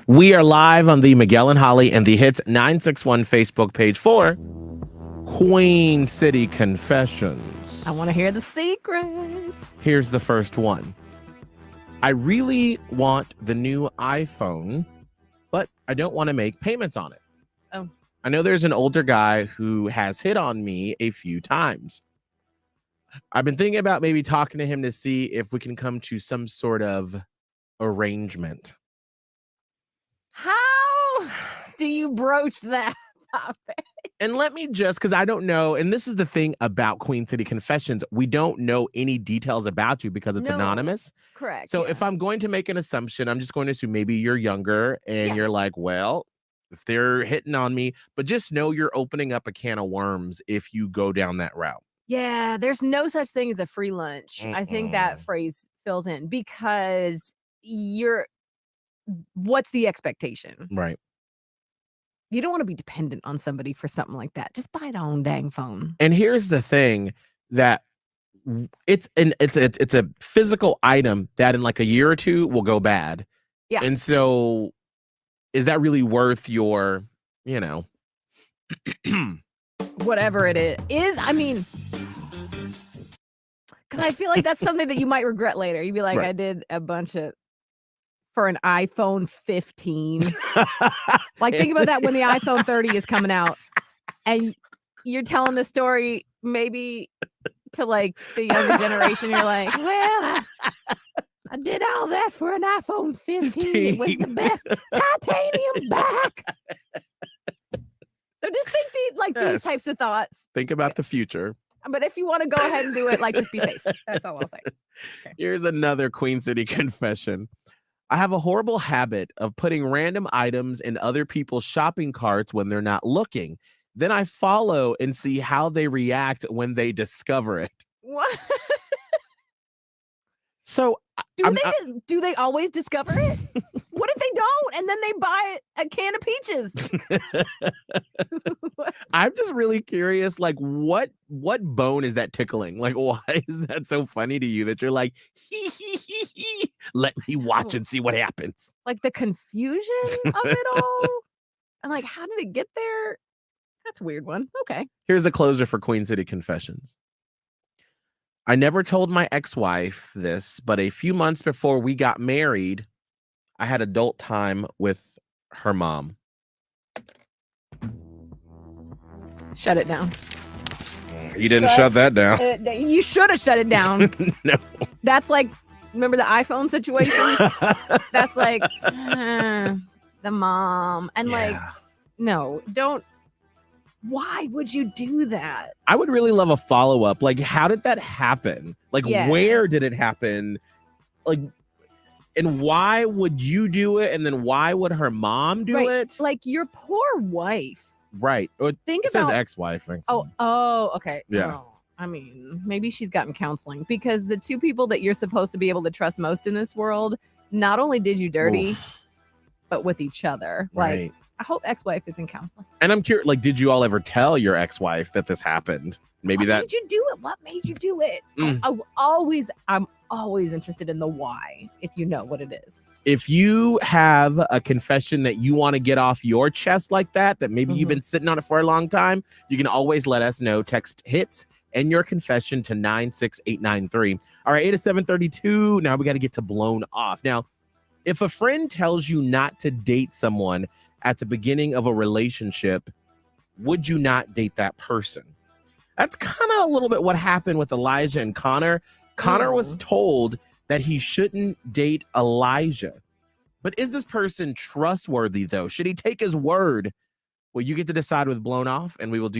We are live on the Miguel and Holly and the Hits 961 Facebook page for Queen City Confessions. I want to hear the secrets. Here's the first one. I really want the new iPhone, but I don't want to make payments on it. Oh. I know there's an older guy who has hit on me a few times. I've been thinking about maybe talking to him to see if we can come to some sort of arrangement. How do you broach that topic? And let me just, because I don't know, and this is the thing about Queen City Confessions, we don't know any details about you because it's anonymous. Correct. So if I'm going to make an assumption, I'm just going to assume maybe you're younger and you're like, well, if they're hitting on me, but just know you're opening up a can of worms if you go down that route. Yeah, there's no such thing as a free lunch. I think that phrase fills in because what's the expectation? Right. You don't want to be dependent on somebody for something like that. Just buy their own dang phone. And here's the thing, that it's a physical item that in like a year or two will go bad. Yeah. And so is that really worth your, whatever it is, I mean, because I feel like that's something that you might regret later. You'd be like, Right. I did a bunch of for an iPhone 15. Like, think about that when the iPhone 30 is coming out and you're telling the story maybe to like the younger generation. You're like, well, I did all that for an iPhone 15. It was the best titanium back. So just think these types of thoughts. Think about the future. But if you want to go ahead and do it, like, just be safe. That's all I'll say. Okay. Here's another Queen City confession. I have a horrible habit of putting random items in other people's shopping carts when they're not looking. Then I follow and see how they react when they discover it. What? So do they always discover it? What if they don't and then they buy a can of peaches? I'm just really curious, like what bone is that tickling? Like, why is that so funny to you that you're like, let me watch and see what happens? Like the confusion of it all? And like, how did it get there? That's a weird one. Okay. Here's the closer for Queen City Confessions. I never told my ex-wife this, but a few months before we got married, I had adult time with her mom. Shut it down. You didn't shut that down. You should have shut it down. No. That's like, remember the iPhone situation? That's like the mom. And like, no, don't. Why would you do that? I would really love a follow-up. Like, how did that happen? Like, where did it happen? Like, and why would you do it? And then why would her mom do it? Like your poor wife. Right. Or think it about says ex-wife. Oh, okay. Yeah. Oh, I mean, maybe she's gotten counseling because the two people that you're supposed to be able to trust most in this world, not only did you dirty, but with each other. Right. Like, I hope ex-wife is in counseling. And I'm curious, like, did you all ever tell your ex-wife that this happened? Maybe What made you do it? What made you do it? I'm always interested in the why, if you know what it is. If you have a confession that you want to get off your chest like that maybe you've been sitting on it for a long time, you can always let us know. Text HITS and your confession to 96893. All right, 8 to 732. Now we got to get to blown off. Now, if a friend tells you not to date someone at the beginning of a relationship, would you not date that person? That's kind of a little bit what happened with Elijah and Connor. Connor was told that he shouldn't date Elijah. But is this person trustworthy, though? Should he take his word? Well, you get to decide with Blown Off, and we will do that.